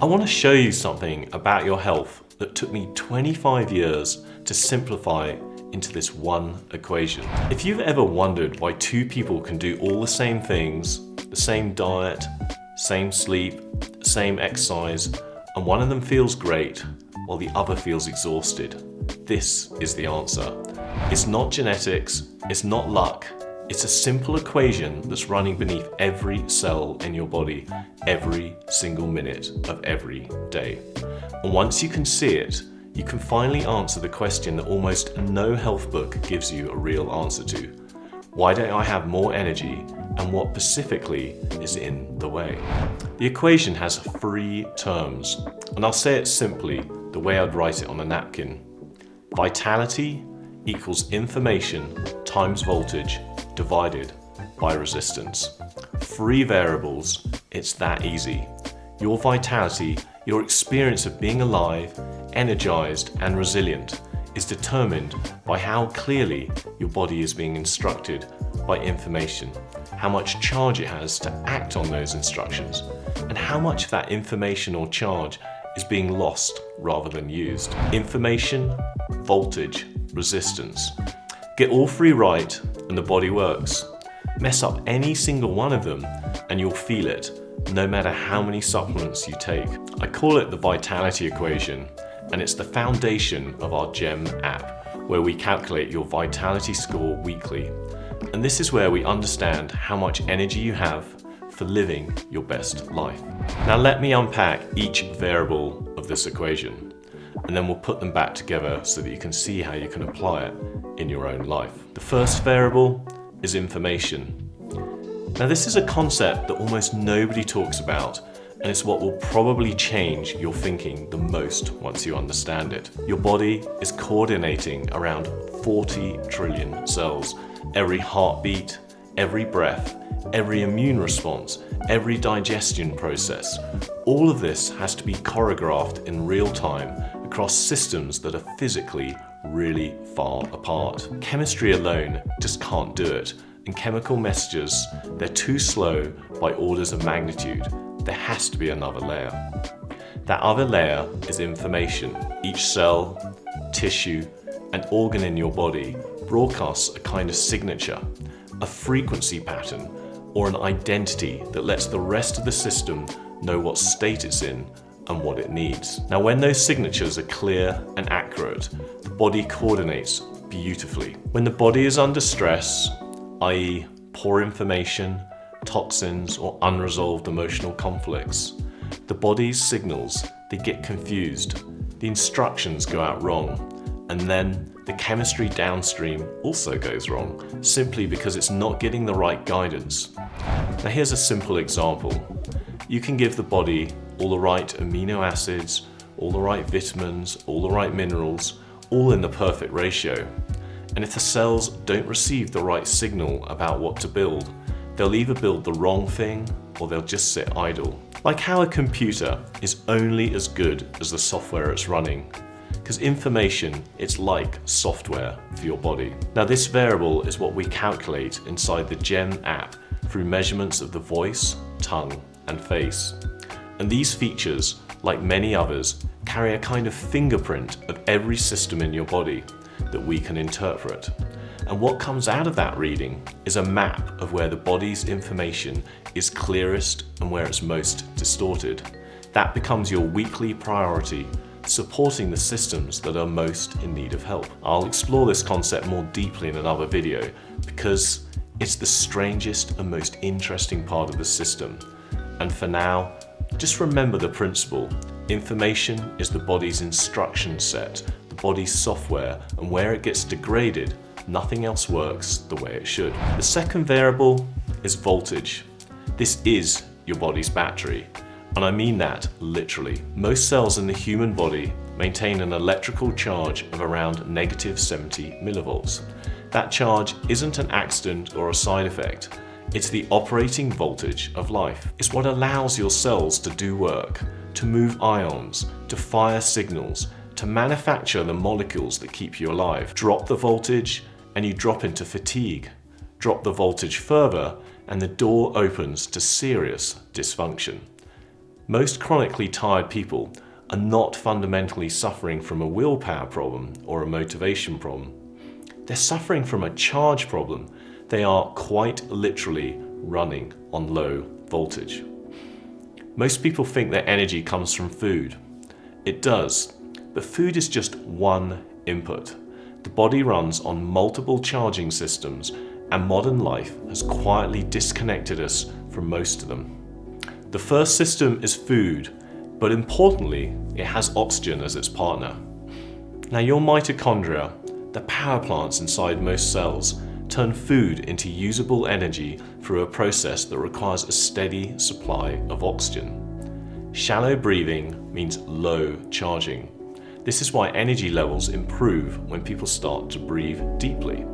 I want to show you something about your health that took me 25 years to simplify into this one equation. If you've ever wondered why two people can do all the same things, the same diet, same sleep, same exercise, and one of them feels great while the other feels exhausted, this is the answer. It's not genetics, it's not luck, it's a simple equation that's running beneath every cell in your body every single minute of every day. And once you can see it, you can finally answer the question that almost no health book gives you a real answer to. Why don't I have more energy, and what specifically is in the way? The equation has 3 terms, and I'll say it simply the way I'd write it on a napkin. Vitality equals information times voltage divided by resistance. 3 variables, it's that easy. Your vitality, your experience of being alive, energized and resilient is determined by how clearly your body is being instructed by information, how much charge it has to act on those instructions, and how much of that information or charge is being lost rather than used. Information, voltage, resistance. Get all 3 right and the body works. Mess up any single one of them and you'll feel it, no matter how many supplements you take. I call it the vitality equation, and it's the foundation of our GEM app, where we calculate your vitality score weekly. And this is where we understand how much energy you have for living your best life. Now let me unpack each variable of this equation, and then we'll put them back together so that you can see how you can apply it in your own life. The first variable is information. Now this is a concept that almost nobody talks about, and it's what will probably change your thinking the most once you understand it. Your body is coordinating around 40 trillion cells. Every heartbeat, every breath, every immune response, every digestion process, all of this has to be choreographed in real time across systems that are physically really far apart. Chemistry alone just can't do it, and chemical messages, they're too slow by orders of magnitude. There has to be another layer. That other layer is information. Each cell, tissue, and organ in your body broadcasts a kind of signature, a frequency pattern, or an identity that lets the rest of the system know what state it's in and what it needs. Now, when those signatures are clear and accurate, the body coordinates beautifully. When the body is under stress, i.e. poor information, toxins, or unresolved emotional conflicts, the body's signals, they get confused, the instructions go out wrong, and then the chemistry downstream also goes wrong, simply because it's not getting the right guidance. Now here's a simple example. You can give the body all the right amino acids, all the right vitamins, all the right minerals, all in the perfect ratio. And if the cells don't receive the right signal about what to build, they'll either build the wrong thing or they'll just sit idle. Like how a computer is only as good as the software it's running. Because information, it's like software for your body. Now this variable is what we calculate inside the GEM app through measurements of the voice, tongue, and face. And these features, like many others, carry a kind of fingerprint of every system in your body that we can interpret. And what comes out of that reading is a map of where the body's information is clearest and where it's most distorted. That becomes your weekly priority, supporting the systems that are most in need of help. I'll explore this concept more deeply in another video because it's the strangest and most interesting part of the system. And for now, just remember the principle. Information is the body's instruction set, the body's software, and where it gets degraded, nothing else works the way it should. The second variable is voltage. This is your body's battery. And I mean that literally. Most cells in the human body maintain an electrical charge of around -70 millivolts. That charge isn't an accident or a side effect. It's the operating voltage of life. It's what allows your cells to do work, to move ions, to fire signals, to manufacture the molecules that keep you alive. Drop the voltage and you drop into fatigue. Drop the voltage further and the door opens to serious dysfunction. Most chronically tired people are not fundamentally suffering from a willpower problem or a motivation problem. They're suffering from a charge problem. They are quite literally running on low voltage. Most people think their energy comes from food. It does, but food is just one input. The body runs on multiple charging systems, and modern life has quietly disconnected us from most of them. The first system is food, but importantly, it has oxygen as its partner. Now, your mitochondria, the power plants inside most cells, turn food into usable energy through a process that requires a steady supply of oxygen. Shallow breathing means low charging. This is why energy levels improve when people start to breathe deeply,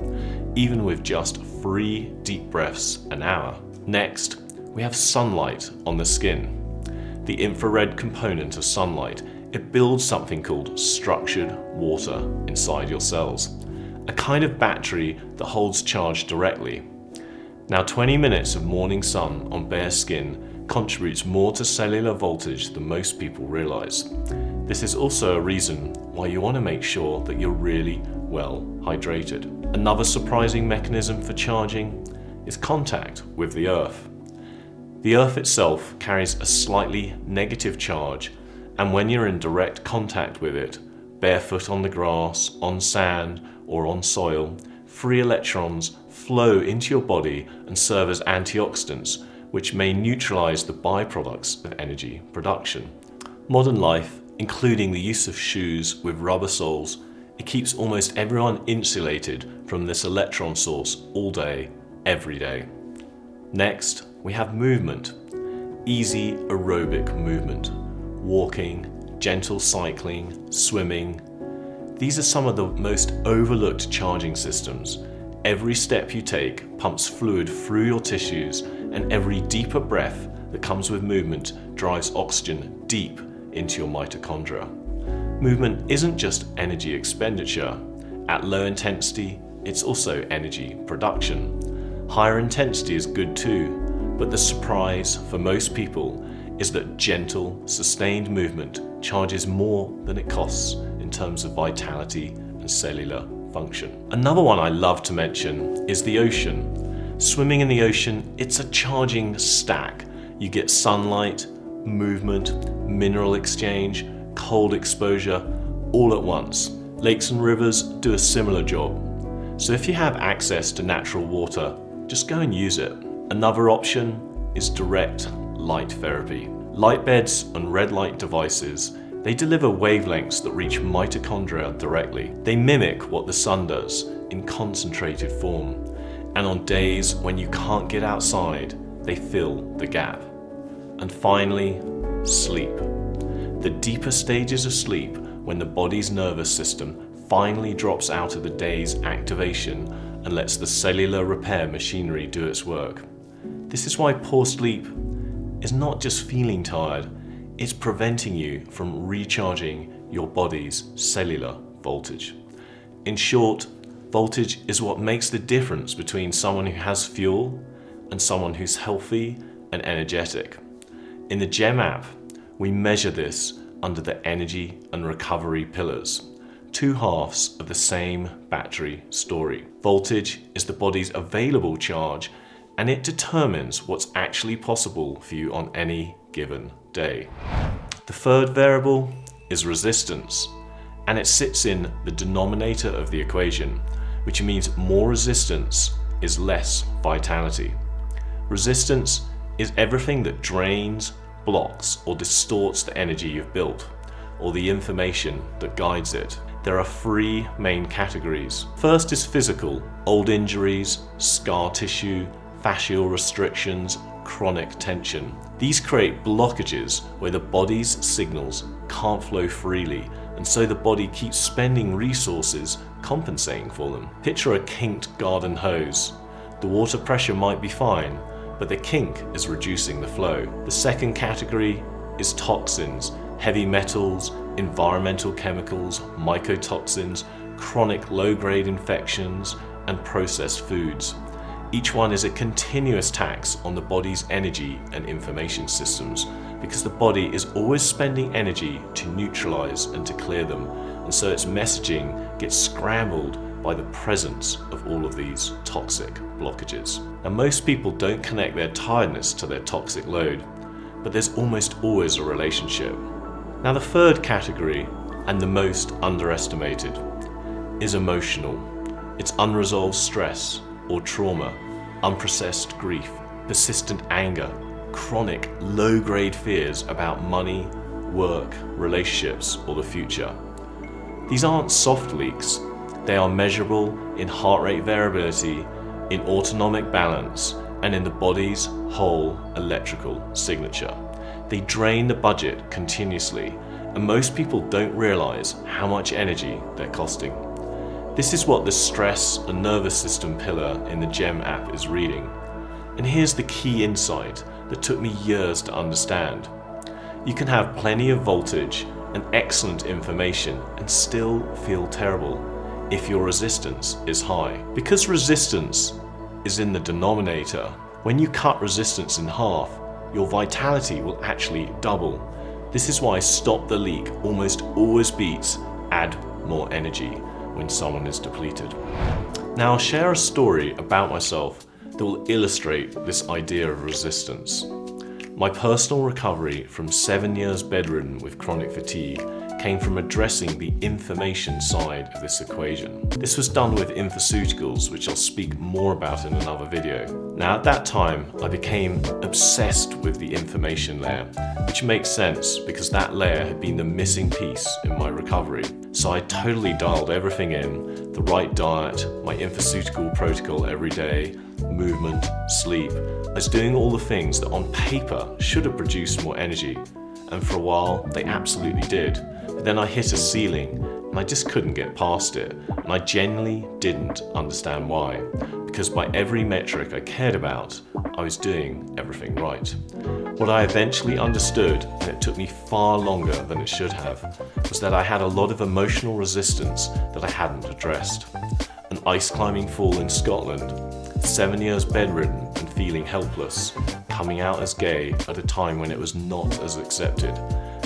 even with just 3 deep breaths an hour. Next, we have sunlight on the skin. The infrared component of sunlight, it builds something called structured water inside your cells, a kind of battery that holds charge directly. Now, 20 minutes of morning sun on bare skin contributes more to cellular voltage than most people realize. This is also a reason why you want to make sure that you're really well hydrated. Another surprising mechanism for charging is contact with the earth. The earth itself carries a slightly negative charge, and when you're in direct contact with it, barefoot on the grass, on sand, or on soil, free electrons flow into your body and serve as antioxidants, which may neutralize the byproducts of energy production. Modern life, including the use of shoes with rubber soles, it keeps almost everyone insulated from this electron source all day, every day. Next, we have movement. Easy aerobic movement. Walking, gentle cycling, swimming. These are some of the most overlooked charging systems. Every step you take pumps fluid through your tissues, and every deeper breath that comes with movement drives oxygen deep into your mitochondria. Movement isn't just energy expenditure. At low intensity, it's also energy production. Higher intensity is good too, but the surprise for most people is that gentle, sustained movement charges more than it costs in terms of vitality and cellular function. Another one I love to mention is the ocean. Swimming in the ocean, it's a charging stack. You get sunlight, movement, mineral exchange, cold exposure, all at once. Lakes and rivers do a similar job. So if you have access to natural water, just go and use it. Another option is direct light therapy. Light beds and red light devices, they deliver wavelengths that reach mitochondria directly. They mimic what the sun does in concentrated form. And on days when you can't get outside, they fill the gap. And finally, sleep. The deeper stages of sleep, when the body's nervous system finally drops out of the day's activation and lets the cellular repair machinery do its work. This is why poor sleep is not just feeling tired, it's preventing you from recharging your body's cellular voltage. In short, voltage is what makes the difference between someone who has fuel and someone who's healthy and energetic. In the GEM app, we measure this under the energy and recovery pillars, 2 halves of the same battery story. Voltage is the body's available charge, and it determines what's actually possible for you on any given day. The third variable is resistance, and it sits in the denominator of the equation, which means more resistance is less vitality. Resistance is everything that drains, blocks, or distorts the energy you've built, or the information that guides it. There are 3 main categories. First is physical, old injuries, scar tissue, fascial restrictions, chronic tension. These create blockages where the body's signals can't flow freely, and so the body keeps spending resources compensating for them. Picture a kinked garden hose. The water pressure might be fine, but the kink is reducing the flow. The second category is toxins, heavy metals, environmental chemicals, mycotoxins, chronic low-grade infections, and processed foods. Each one is a continuous tax on the body's energy and information systems, because the body is always spending energy to neutralize and to clear them, and so its messaging gets scrambled by the presence of all of these toxic blockages. Now, most people don't connect their tiredness to their toxic load, but there's almost always a relationship. Now, the third category, and the most underestimated, is emotional. It's unresolved stress or trauma, unprocessed grief, persistent anger, chronic low-grade fears about money, work, relationships, or the future. These aren't soft leaks. They are measurable in heart rate variability, in autonomic balance, and in the body's whole electrical signature. They drain the budget continuously, and most people don't realize how much energy they're costing. This is what the stress and nervous system pillar in the GEM app is reading. And here's the key insight that took me years to understand. You can have plenty of voltage and excellent information and still feel terrible if your resistance is high. Because resistance is in the denominator, when you cut resistance in half, your vitality will actually double. This is why stop the leak almost always beats add more energy when someone is depleted. Now, I'll share a story about myself that will illustrate this idea of resistance. My personal recovery from 7 years bedridden with chronic fatigue came from addressing the information side of this equation. This was done with infoceuticals, which I'll speak more about in another video. Now, at that time, I became obsessed with the information layer, which makes sense because that layer had been the missing piece in my recovery. So I totally dialed everything in, the right diet, my infoceutical protocol every day, movement, sleep. I was doing all the things that on paper should have produced more energy, and for a while they absolutely did. But then I hit a ceiling and I just couldn't get past it, and I genuinely didn't understand why, because by every metric I cared about, I was doing everything right. What I eventually understood, and it took me far longer than it should have, was that I had a lot of emotional resistance that I hadn't addressed. An ice climbing fall in Scotland, 7 years bedridden and feeling helpless, coming out as gay at a time when it was not as accepted.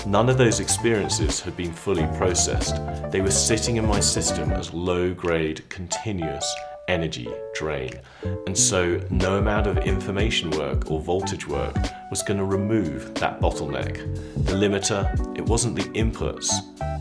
None of those experiences had been fully processed. They were sitting in my system as low-grade, continuous energy drain. And so no amount of information work or voltage work was going to remove that bottleneck. The limiter, it wasn't the inputs.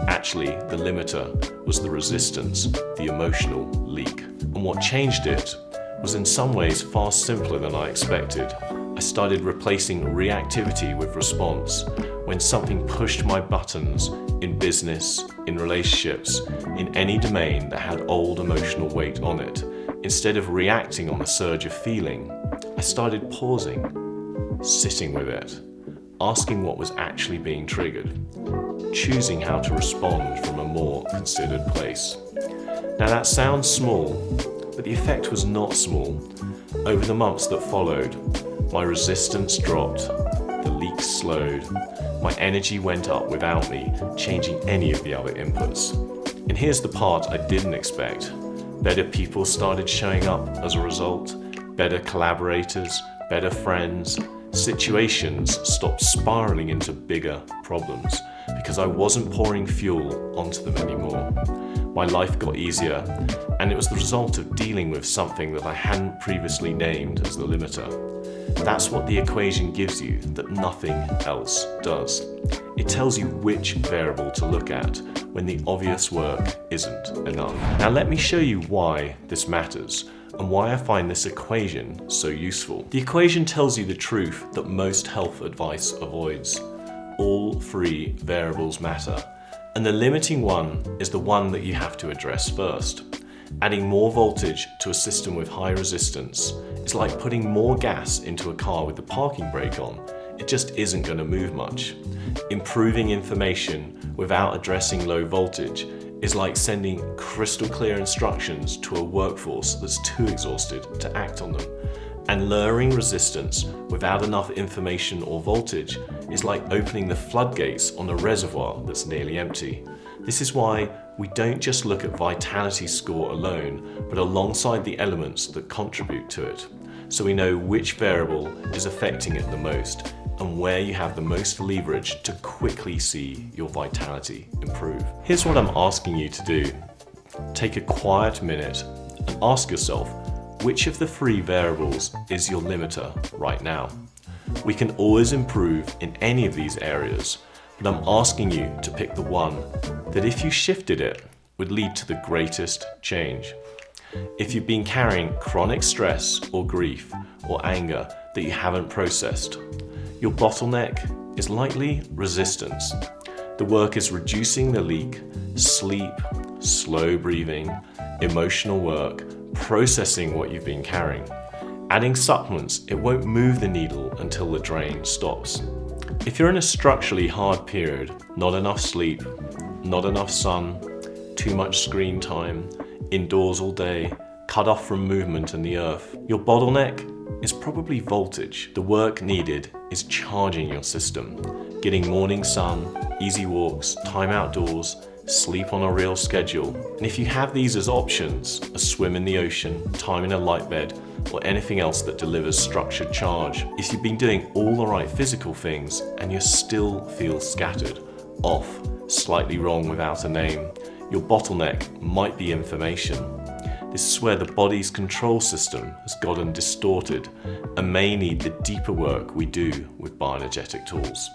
Actually, the limiter was the resistance, the emotional leak. And what changed it was in some ways far simpler than I expected. I started replacing reactivity with response. When something pushed my buttons in business, in relationships, in any domain that had old emotional weight on it, instead of reacting on the surge of feeling, I started pausing, sitting with it, asking what was actually being triggered, choosing how to respond from a more considered place. Now, that sounds small, but the effect was not small. Over the months that followed, my resistance dropped, the leaks slowed, my energy went up without me changing any of the other inputs. And here's the part I didn't expect. Better people started showing up as a result, better collaborators, better friends. Situations stopped spiraling into bigger problems because I wasn't pouring fuel onto them anymore. My life got easier, and it was the result of dealing with something that I hadn't previously named as the limiter. That's what the equation gives you that nothing else does. It tells you which variable to look at when the obvious work isn't enough. Now let me show you why this matters and why I find this equation so useful. The equation tells you the truth that most health advice avoids. All three variables matter, and the limiting one is the one that you have to address first. Adding more voltage to a system with high resistance is like putting more gas into a car with the parking brake on. It just isn't going to move much. Improving information without addressing low voltage is like sending crystal clear instructions to a workforce that's too exhausted to act on them. And lowering resistance without enough information or voltage is like opening the floodgates on a reservoir that's nearly empty. This is why we don't just look at vitality score alone, but alongside the elements that contribute to it, so we know which variable is affecting it the most and where you have the most leverage to quickly see your vitality improve. Here's what I'm asking you to do. Take a quiet minute and ask yourself, which of the 3 variables is your limiter right now? We can always improve in any of these areas, but I'm asking you to pick the one that if you shifted it would lead to the greatest change. If you've been carrying chronic stress or grief or anger that you haven't processed, your bottleneck is likely resistance. The work is reducing the leak, sleep, slow breathing, emotional work, processing what you've been carrying. Adding supplements, it won't move the needle until the drain stops. If you're in a structurally hard period, not enough sleep, not enough sun, too much screen time, indoors all day, cut off from movement and the earth, your bottleneck is probably voltage. The work needed is charging your system, getting morning sun, easy walks, time outdoors, sleep on a real schedule. And if you have these as options, a swim in the ocean, time in a light bed, or anything else that delivers structured charge, if you've been doing all the right physical things and you still feel scattered, off, slightly wrong without a name, your bottleneck might be information. This is where the body's control system has gotten distorted and may need the deeper work we do with bioenergetic tools,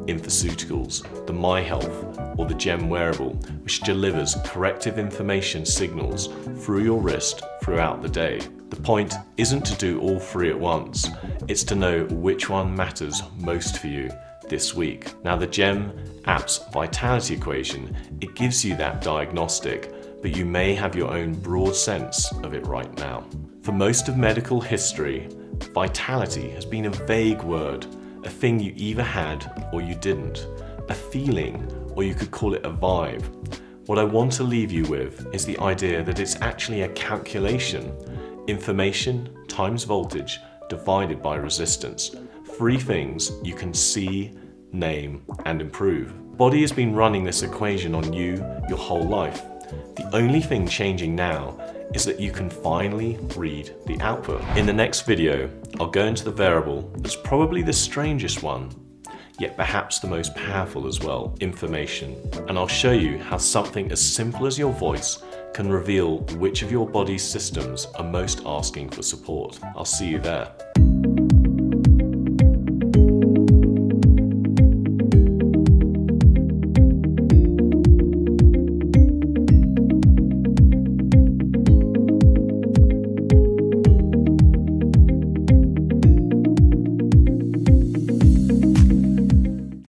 infoceuticals, the My Health, or the GEM wearable, which delivers corrective information signals through your wrist throughout the day. The point isn't to do all 3 at once, it's to know which one matters most for you this week. Now the GEM app's vitality equation, it gives you that diagnostic, but you may have your own broad sense of it right now. For most of medical history, vitality has been a vague word, a thing you either had or you didn't, a feeling, or you could call it a vibe. What I want to leave you with is the idea that it's actually a calculation, information times voltage divided by resistance. 3 things you can see, name, and improve. Body has been running this equation on you your whole life. The only thing changing now is that you can finally read the output. In the next video, I'll go into the variable that's probably the strangest one, yet perhaps the most powerful as well, information. And I'll show you how something as simple as your voice can reveal which of your body's systems are most asking for support. I'll see you there.